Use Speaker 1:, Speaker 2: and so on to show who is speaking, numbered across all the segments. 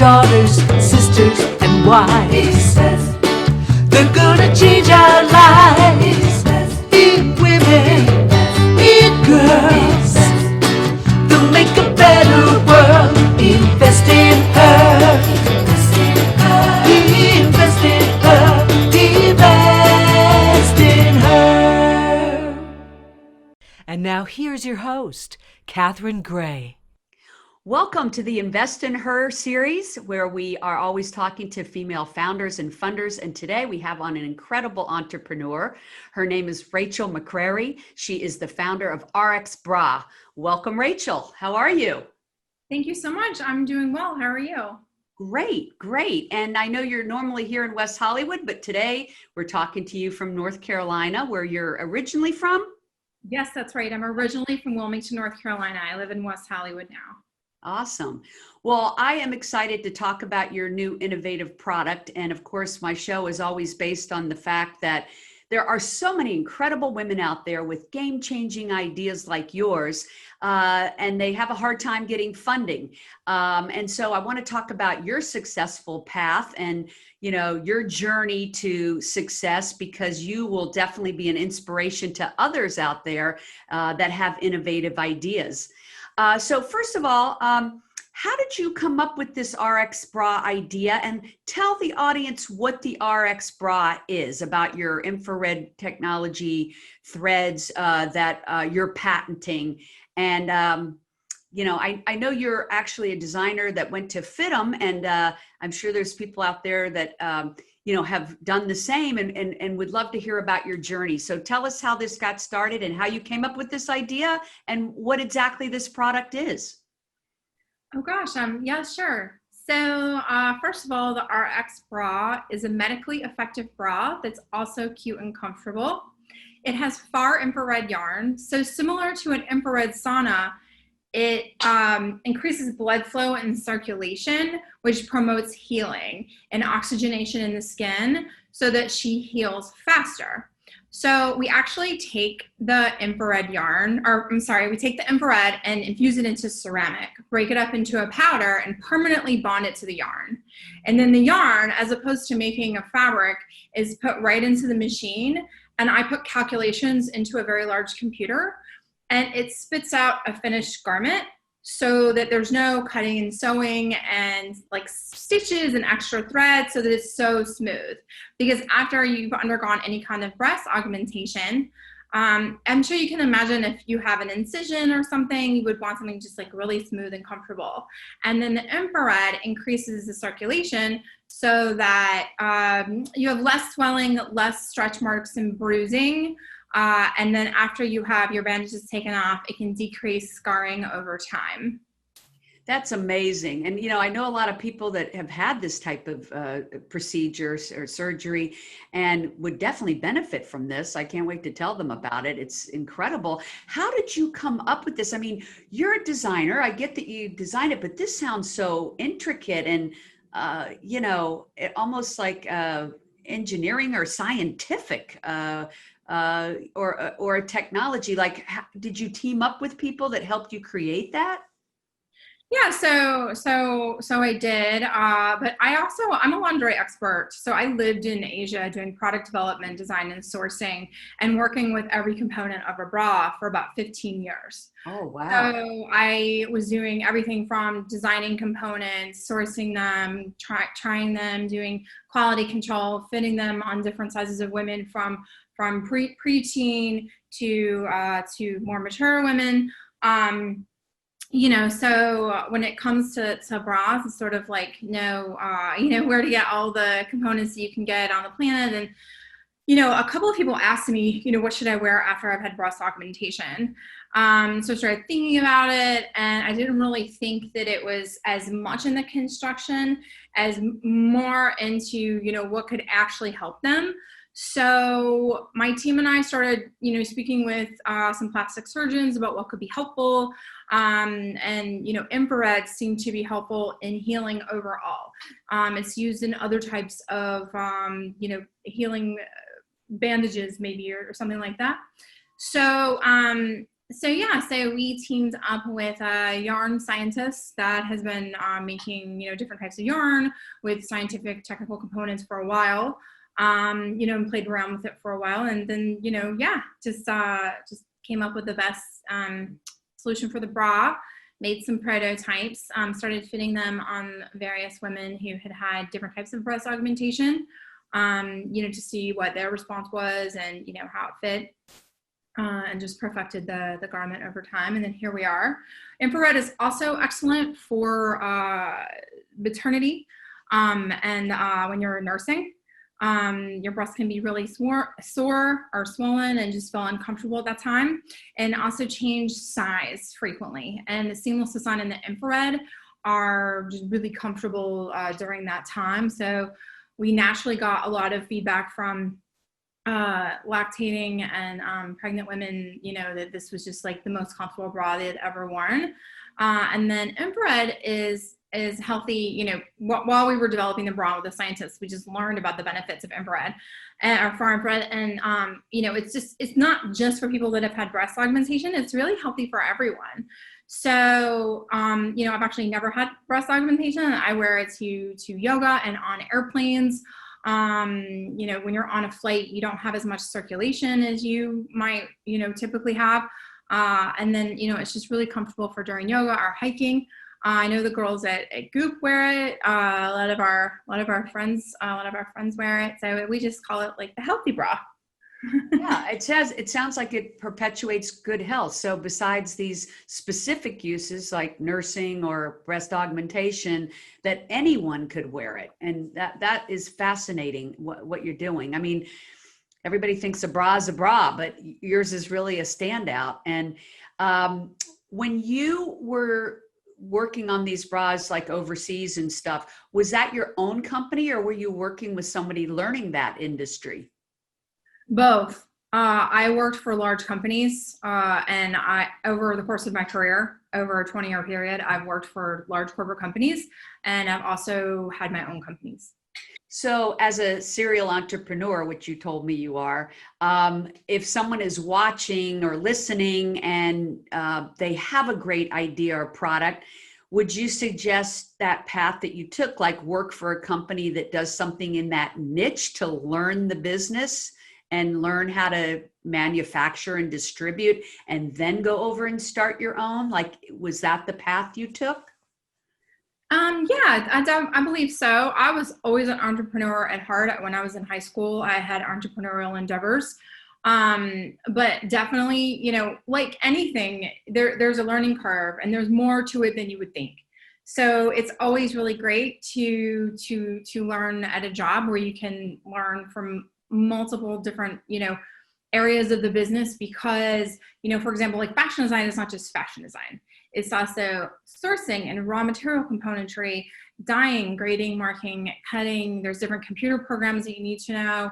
Speaker 1: daughters, sisters, and wives. He says they're gonna change our lives. In women, in girls, they'll make a better world. Invest in her. Invest in her. Invest in her. Invest in her. And now here's your host, Catherine Gray.
Speaker 2: Welcome to the Invest in Her series, where we are always talking to female founders and funders. And today we have on an incredible entrepreneur. Her name is Rachel McCrary. She is the founder of RX Bra. Welcome, Rachel. How are you?
Speaker 3: Thank you so much. I'm doing well. How are you?
Speaker 2: Great, great. And I know you're normally here in West Hollywood, but today we're talking to you from North Carolina, where you're originally from.
Speaker 3: Yes, that's right. I'm originally from Wilmington, North Carolina. I live in West Hollywood now.
Speaker 2: Awesome. Well, I am excited to talk about your new innovative product. And of course, my show is always based on the fact that there are so many incredible women out there with game-changing ideas like yours, and they have a hard time getting funding. And so I want to talk about your successful path and, you know, your journey to success, because you will definitely be an inspiration to others out there that have innovative ideas. So first of all, how did you come up with this RX Bra idea? And tell the audience what the RX Bra is, about your infrared technology threads that you're patenting. And, you know, I know you're actually a designer that went to fit them, and I'm sure there's people out there that, you know, have done the same and would love to hear about your journey. So tell us how this got started and how you came up with this idea and what exactly this product is.
Speaker 3: Oh gosh, yeah, sure. So first of all, the RX Bra is a medically effective bra that's also cute and comfortable. It has far infrared yarn. So similar to an infrared sauna, it increases blood flow and circulation, which promotes healing and oxygenation in the skin so that she heals faster. So we actually take the infrared yarn, we take the infrared and infuse it into ceramic, break it up into a powder and permanently bond it to the yarn. And then the yarn, as opposed to making a fabric, is put right into the machine. And I put calculations into a very large computer, and it spits out a finished garment so that there's no cutting and sewing and like stitches and extra thread, so that it's so smooth. Because after you've undergone any kind of breast augmentation, I'm sure you can imagine if you have an incision or something, you would want something just like really smooth and comfortable. And then the infrared increases the circulation so that you have less swelling, less stretch marks and bruising. And then after you have your bandages taken off, it can decrease scarring over time.
Speaker 2: That's amazing. And, you know, I know a lot of people that have had this type of procedures or surgery and would definitely benefit from this. I can't wait to tell them about it. It's incredible. How did you come up with this? I mean, you're a designer. I get that you designed it, but this sounds so intricate and, you know, almost like engineering or scientific. Or a technology. Like, did you team up with people that helped you create that?
Speaker 3: Yeah, so I did, but I'm a lingerie expert. So I lived in Asia doing product development, design, and sourcing, and working with every component of a bra for about 15 years.
Speaker 2: Oh, wow.
Speaker 3: So I was doing everything from designing components, sourcing them, trying them, doing quality control, fitting them on different sizes of women, from preteen to more mature women. You know, so when it comes to bras, it's sort of like, you know, where to get all the components that you can get on the planet. And, you know, a couple of people asked me, you know, what should I wear after I've had breast augmentation? So I started thinking about it, and I didn't really think that it was as much in the construction as more into, you know, what could actually help them. So my team and I started, you know, speaking with some plastic surgeons about what could be helpful. And, you know, infrared seemed to be helpful in healing overall. It's used in other types of, you know, healing bandages maybe, or something like that. So So we teamed up with a yarn scientist that has been making, different types of yarn with scientific technical components for a while, and played around with it for a while. And then, just came up with the best solution for the bra, made some prototypes, started fitting them on various women who had different types of breast augmentation, to see what their response was and, how it fit. And just perfected the garment over time. And then here we are. Infrared is also excellent for maternity and when you're nursing. Your breasts can be really sore or swollen and just feel uncomfortable at that time, and also change size frequently. And the seamless design and the infrared are just really comfortable during that time. So we naturally got a lot of feedback from lactating and pregnant women, that this was just like the most comfortable bra they had ever worn. And then infrared is healthy. While we were developing the bra with the scientists, we just learned about the benefits of infrared or far infrared. And it's not just for people that have had breast augmentation. It's really healthy for everyone. So, I've actually never had breast augmentation. I wear it to yoga and on airplanes. When you're on a flight, you don't have as much circulation as you might, typically have. And then, it's just really comfortable for during yoga or hiking. I know the girls at Goop wear it. A lot of our friends wear it. So we just call it like the healthy bra.
Speaker 2: Yeah, it sounds like it perpetuates good health. So besides these specific uses like nursing or breast augmentation, that anyone could wear it. And that is fascinating what you're doing. I mean, everybody thinks a bra is a bra, but yours is really a standout. And when you were working on these bras like overseas and stuff, was that your own company or were you working with somebody learning that industry?
Speaker 3: Both. I worked for large companies, and over the course of my career, over a 20-year period, I've worked for large corporate companies, and I've also had my own companies.
Speaker 2: So as a serial entrepreneur, which you told me you are, if someone is watching or listening and they have a great idea or product, would you suggest that path that you took, like work for a company that does something in that niche to learn the business and learn how to manufacture and distribute and then go over and start your own? Like, was that the path you took?
Speaker 3: Yeah, I believe so. I was always an entrepreneur at heart. When I was in high school, I had entrepreneurial endeavors. But definitely, like anything, there's a learning curve and there's more to it than you would think. So it's always really great to learn at a job where you can learn from multiple different, areas of the business, because, for example, like fashion design is not just fashion design. It's also sourcing and raw material componentry, dyeing, grading, marking, cutting. There's different computer programs that you need to know.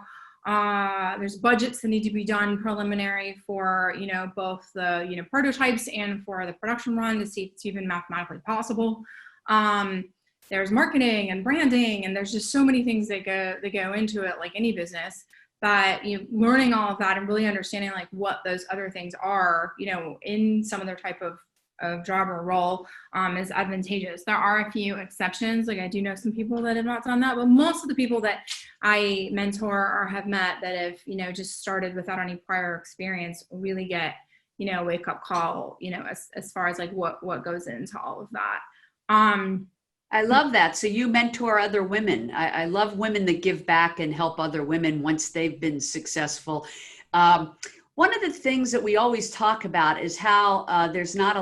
Speaker 3: There's budgets that need to be done preliminary for, both the, prototypes and for the production run to see if it's even mathematically possible. There's marketing and branding, and there's just so many things that go into it, like any business, that learning all of that and really understanding like what those other things are, in some other type of job or role is advantageous. There are a few exceptions. Like I do know some people that have not done that, but most of the people that I mentor or have met that have, just started without any prior experience really get, wake up call, as far as like what goes into all of that.
Speaker 2: I love that. So you mentor other women. I love women that give back and help other women once they've been successful. One of the things that we always talk about is how there's not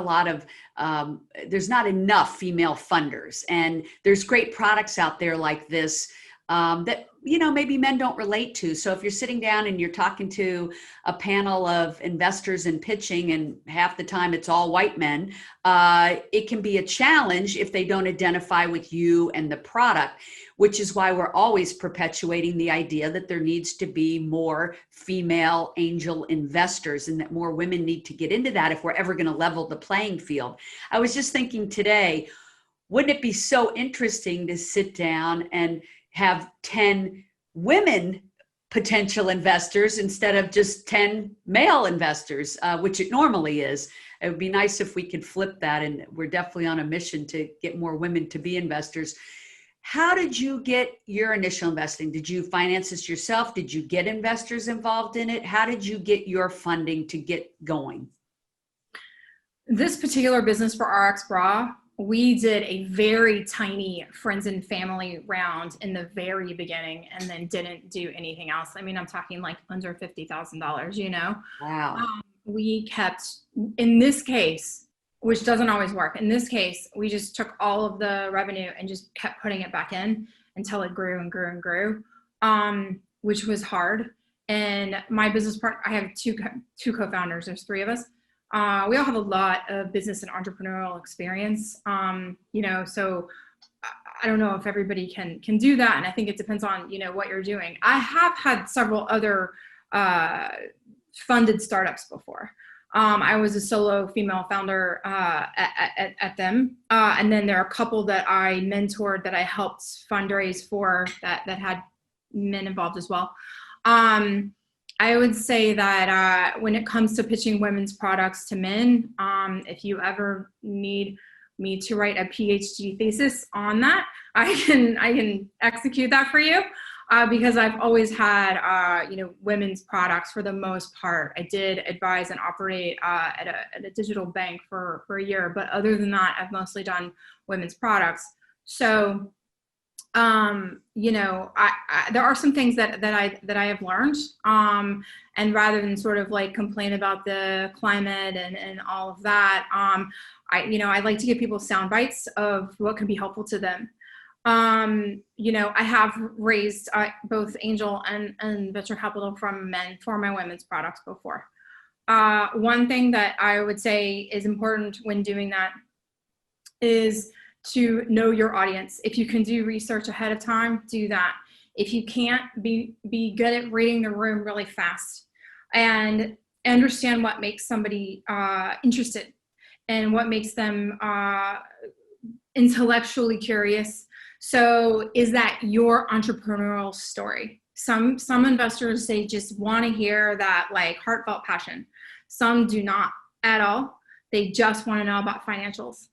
Speaker 2: enough female funders, and there's great products out there like this that maybe men don't relate to. So if you're sitting down and you're talking to a panel of investors and pitching, and half the time it's all white men, it can be a challenge if they don't identify with you and the product, which is why we're always perpetuating the idea that there needs to be more female angel investors and that more women need to get into that if we're ever going to level the playing field. I was just thinking today, wouldn't it be so interesting to sit down and have 10 women potential investors instead of just 10 male investors, which it normally is. It would be nice if we could flip that, and we're definitely on a mission to get more women to be investors. How did you get your initial investing? Did you finance this yourself? Did you get investors involved in it? How did you get your funding to get going?
Speaker 3: This particular business for RX Bra, we did a very tiny friends and family round in the very beginning and then didn't do anything else. I mean, I'm talking like under $50,000, you know?
Speaker 2: Wow.
Speaker 3: We kept, in this case, which doesn't always work. In this case, we just took all of the revenue and just kept putting it back in until it grew and grew and grew, which was hard. And my business partner, I have two co-founders, there's three of us. We all have a lot of business and entrepreneurial experience, you know, so I don't know if everybody can do that. And I think it depends on, you know, what you're doing. I have had several other funded startups before. I was a solo female founder at them. And then there are a couple that I mentored that I helped fundraise for that had men involved as well. I would say that when it comes to pitching women's products to men, if you ever need me to write a PhD thesis on that, I can execute that for you. Because I've always had, you know, women's products for the most part. I did advise and operate at a digital bank for a year, but other than that, I've mostly done women's products. So, you know, there are some things that I have learned, and rather than sort of like complain about the climate and all of that, I like to give people sound bites of what can be helpful to them. You know, I have raised both angel and venture capital from men for my women's products before. One thing that I would say is important when doing that is to know your audience. If you can do research ahead of time, do that. If you can't, be good at reading the room really fast and understand what makes somebody interested and what makes them intellectually curious. So is that your entrepreneurial story? Some investors, they just want to hear that like heartfelt passion. Some do not at all. They just want to know about financials.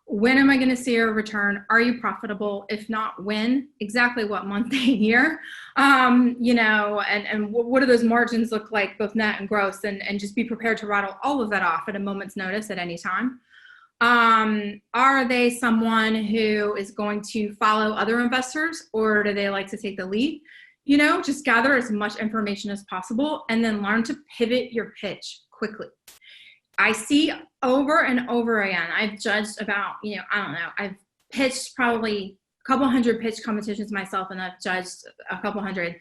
Speaker 3: When am I going to see a return? Are you profitable? If not, when? Exactly what month and year? You know, and what do those margins look like, both net and gross? And just be prepared to rattle all of that off at a moment's notice at any time. Are they someone who is going to follow other investors, or do they like to take the lead? You know, just gather as much information as possible and then learn to pivot your pitch quickly. I see over and over again, I've judged about, you know, I don't know, I've pitched probably a couple hundred pitch competitions myself, and I've judged a couple hundred.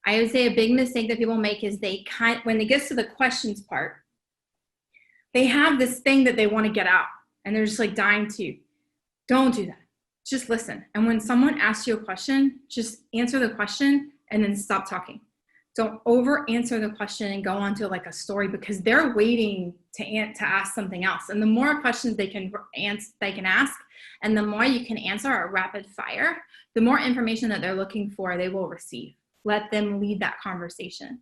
Speaker 3: I would say a big mistake that people make is when it gets to the questions part, they have this thing that they want to get out. And they're just like dying to. Don't do that. Just listen. And when someone asks you a question, just answer the question and then stop talking. Don't over answer the question and go on to like a story, because they're waiting to ask something else. And the more questions they can ask, and the more you can answer at rapid fire, the more information that they're looking for they will receive. Let them lead that conversation.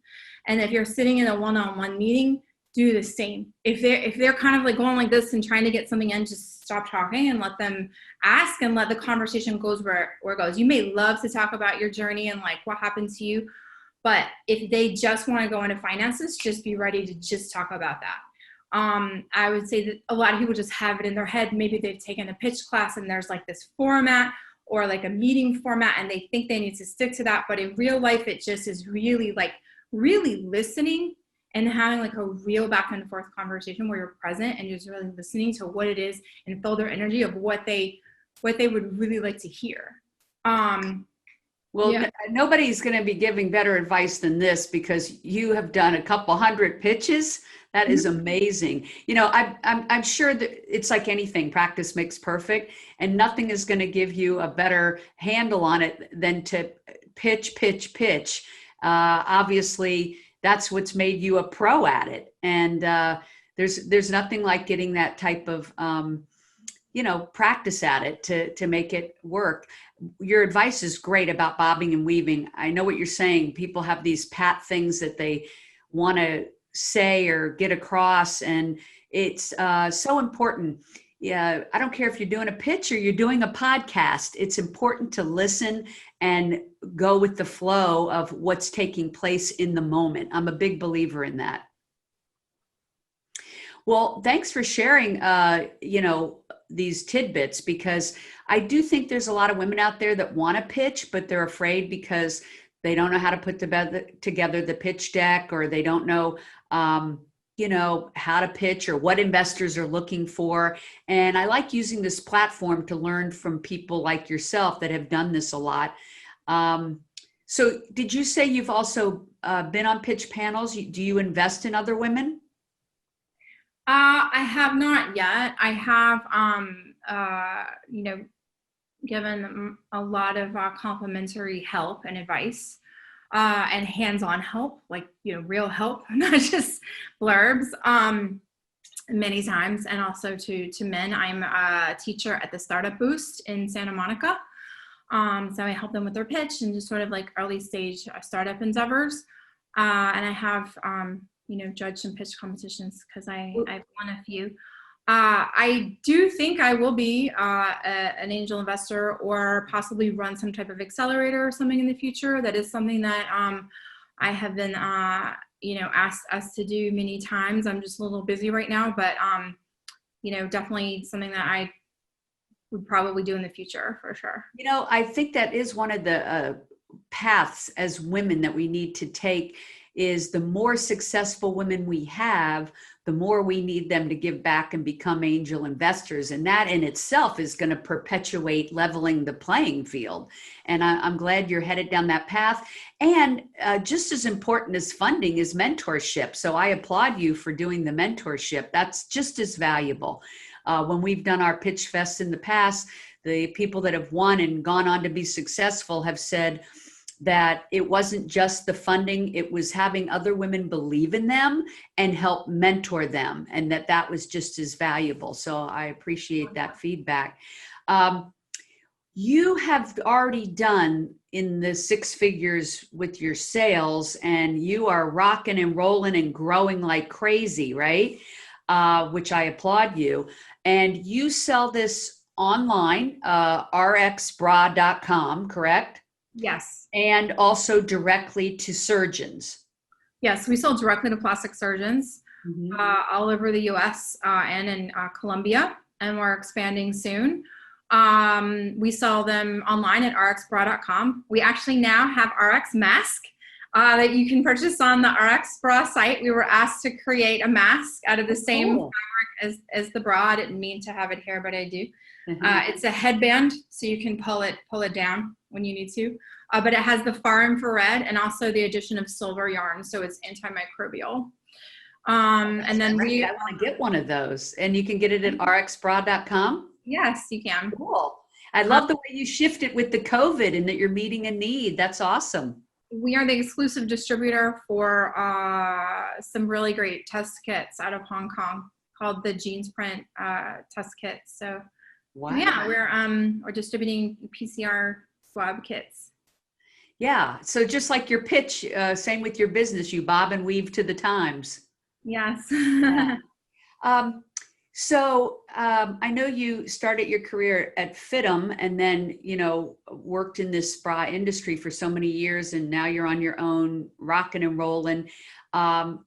Speaker 3: And if you're sitting in a one-on-one meeting, do the same. If they're kind of like going like this and trying to get something in, just stop talking and let them ask and let the conversation goes where it goes. You may love to talk about your journey and like what happened to you, but if they just want to go into finances, just be ready to just talk about that. I would say that a lot of people just have it in their head. Maybe they've taken a pitch class and there's like this format or like a meeting format and they think they need to stick to that. But in real life, it just is really listening and having like a real back and forth conversation where you're present and just really listening to what it is and feel their energy of what they would really like to hear.
Speaker 2: Nobody's going to be giving better advice than this, because you have done a couple hundred pitches. That is amazing. You know, I'm sure that it's like anything, practice makes perfect, and nothing is going to give you a better handle on it than to pitch. Obviously, that's what's made you a pro at it. And there's nothing like getting that type of practice at it to make it work. Your advice is great about bobbing and weaving. I know what you're saying. People have these pat things that they want to say or get across, and it's so important. Yeah, I don't care if you're doing a pitch or you're doing a podcast. It's important to listen and go with the flow of what's taking place in the moment. I'm a big believer in that. Well, thanks for sharing, these tidbits, because I do think there's a lot of women out there that want to pitch, but they're afraid because they don't know how to put together the pitch deck, or they don't know, how to pitch or what investors are looking for. And I like using this platform to learn from people like yourself that have done this a lot. So did you say you've also been on pitch panels? Do you invest in other women?
Speaker 3: I have not yet. I have, given a lot of complimentary help and advice, and hands-on help, like, real help, not just blurbs, many times. And also to men. I'm a teacher at the Startup Boost in Santa Monica. So I help them with their pitch and just sort of like early stage startup endeavors. And I have, judged some pitch competitions because I've won a few. I do think I will be an angel investor, or possibly run some type of accelerator or something in the future. That is something that I have been, asked to do many times. I'm just a little busy right now, but definitely something that I would probably do in the future for sure.
Speaker 2: I think that is one of the paths as women that we need to take. Is the more successful women we have, the more we need them to give back and become angel investors. And that in itself is going to perpetuate leveling the playing field. And I'm glad you're headed down that path. And just as important as funding is mentorship. So I applaud you for doing the mentorship. That's just as valuable. When we've done our pitch fests in the past, the people that have won and gone on to be successful have said that it wasn't just the funding, it was having other women believe in them and help mentor them, and that was just as valuable. So I appreciate that feedback. You have already done in the six figures with your sales, and you are rocking and rolling and growing like crazy, right? Which I applaud you. And you sell this online, rxbra.com, correct?
Speaker 3: Yes.
Speaker 2: And also directly to surgeons.
Speaker 3: Yes, we sell directly to plastic surgeons all over the US and in Colombia, and we're expanding soon. We sell them online at rxbra.com. We actually now have RX mask that you can purchase on the RX Bra site. We were asked to create a mask out of the same fabric as the bra. I didn't mean to have it here, but I do. It's a headband, so you can pull it down when you need to. But it has the far infrared and also the addition of silver yarn, so it's antimicrobial. And then I
Speaker 2: want to get one of those, and you can get it at rxbra.com.
Speaker 3: Yes, you can.
Speaker 2: Cool. I love the way you shift it with the COVID and that you're meeting a need. That's awesome.
Speaker 3: We are the exclusive distributor for some really great test kits out of Hong Kong called the Jeans Print test kits. So
Speaker 2: wow.
Speaker 3: Yeah, we're distributing PCR swab kits.
Speaker 2: Yeah. So just like your pitch, same with your business, you bob and weave to the times.
Speaker 3: Yes.
Speaker 2: Yeah. So I know you started your career at FITM and then, worked in this bra industry for so many years, and now you're on your own, rocking and rolling.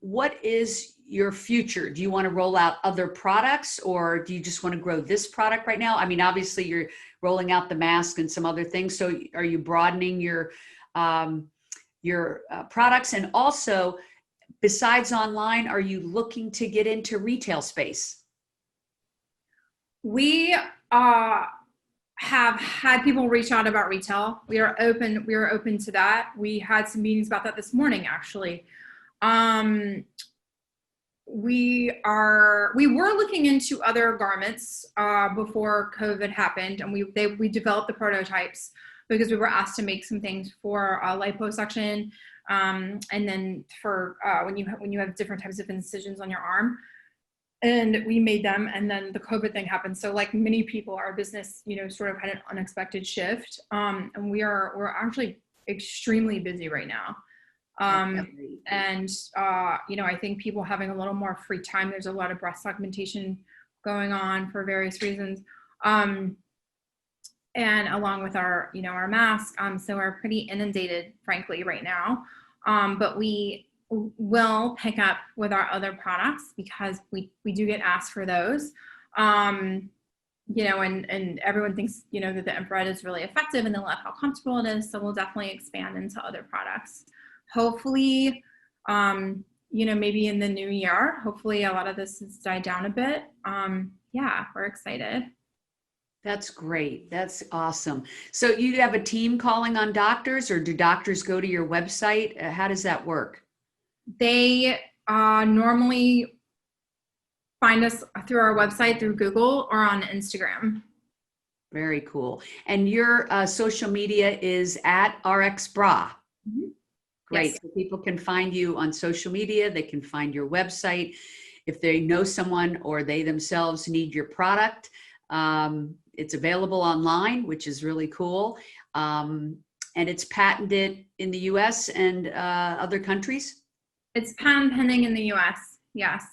Speaker 2: What is your future? Do you want to roll out other products, or do you just want to grow this product right now? I mean, obviously you're rolling out the mask and some other things. So are you broadening your products? And also, besides online, are you looking to get into retail space?
Speaker 3: We have had people reach out about retail. We are open to that. We had some meetings about that this morning, actually. We were looking into other garments before COVID happened, and we developed the prototypes because we were asked to make some things for liposuction, and then for when you have different types of incisions on your arm. and we made them, and then the COVID thing happened. So like many people, our business, sort of had an unexpected shift. And we're actually extremely busy right now. And I think people having a little more free time. There's a lot of breast augmentation going on for various reasons. And along with our mask. So we're pretty inundated, frankly, right now. But we will pick up with our other products because we do get asked for those. And everyone thinks, that the infrared is really effective, and they love how comfortable it is. So we'll definitely expand into other products. Hopefully, maybe in the new year, hopefully a lot of this has died down a bit. We're excited.
Speaker 2: That's great. That's awesome. So you have a team calling on doctors, or do doctors go to your website? How does that work?
Speaker 3: They normally find us through our website, through Google, or on Instagram.
Speaker 2: Very cool. And your social media is at RxBra.
Speaker 3: Mm-hmm.
Speaker 2: Great.
Speaker 3: Yes.
Speaker 2: So people can find you on social media. They can find your website. If they know someone or they themselves need your product, it's available online, which is really cool. And it's patented in the US and other countries?
Speaker 3: It's patent pending in the US, yes.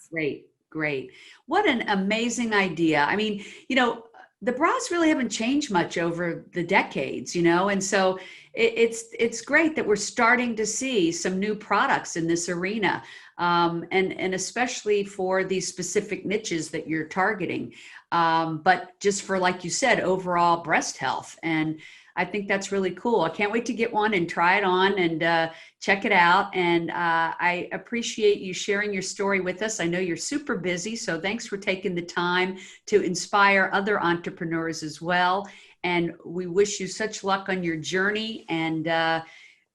Speaker 2: Great. What an amazing idea. I mean, the bras really haven't changed much over the decades, and so it's great that we're starting to see some new products in this arena, and especially for these specific niches that you're targeting, but just for, like you said, overall breast health. And I think that's really cool. I can't wait to get one and try it on and check it out. And I appreciate you sharing your story with us. I know you're super busy, so thanks for taking the time to inspire other entrepreneurs as well. And we wish you such luck on your journey. And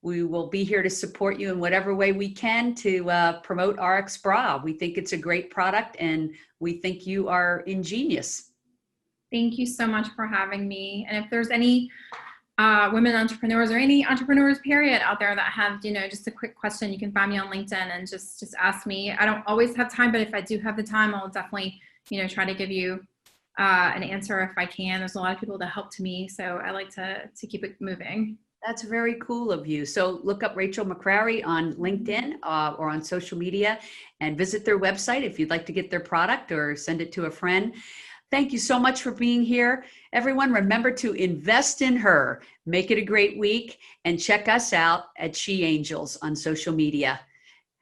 Speaker 2: we will be here to support you in whatever way we can to promote RX Bra. We think it's a great product, and we think you are ingenious.
Speaker 3: Thank you so much for having me. And if there's any women entrepreneurs or any entrepreneurs period out there that have, just a quick question, you can find me on LinkedIn and just ask me. I don't always have time, but if I do have the time, I'll definitely, try to give you an answer if I can. There's a lot of people that help to me, so I like to keep it moving.
Speaker 2: That's very cool of you. So look up Rachel McCrary on LinkedIn or on social media, and visit their website if you'd like to get their product or send it to a friend. Thank you so much for being here. Everyone, remember to invest in her. Make it a great week, and check us out at She Angels on social media.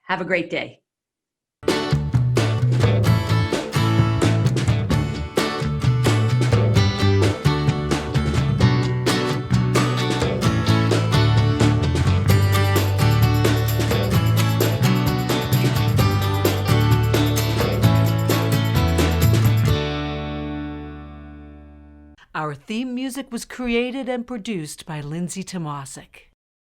Speaker 2: Have a great day.
Speaker 1: Our theme music was created and produced by Lindsay Tomasic.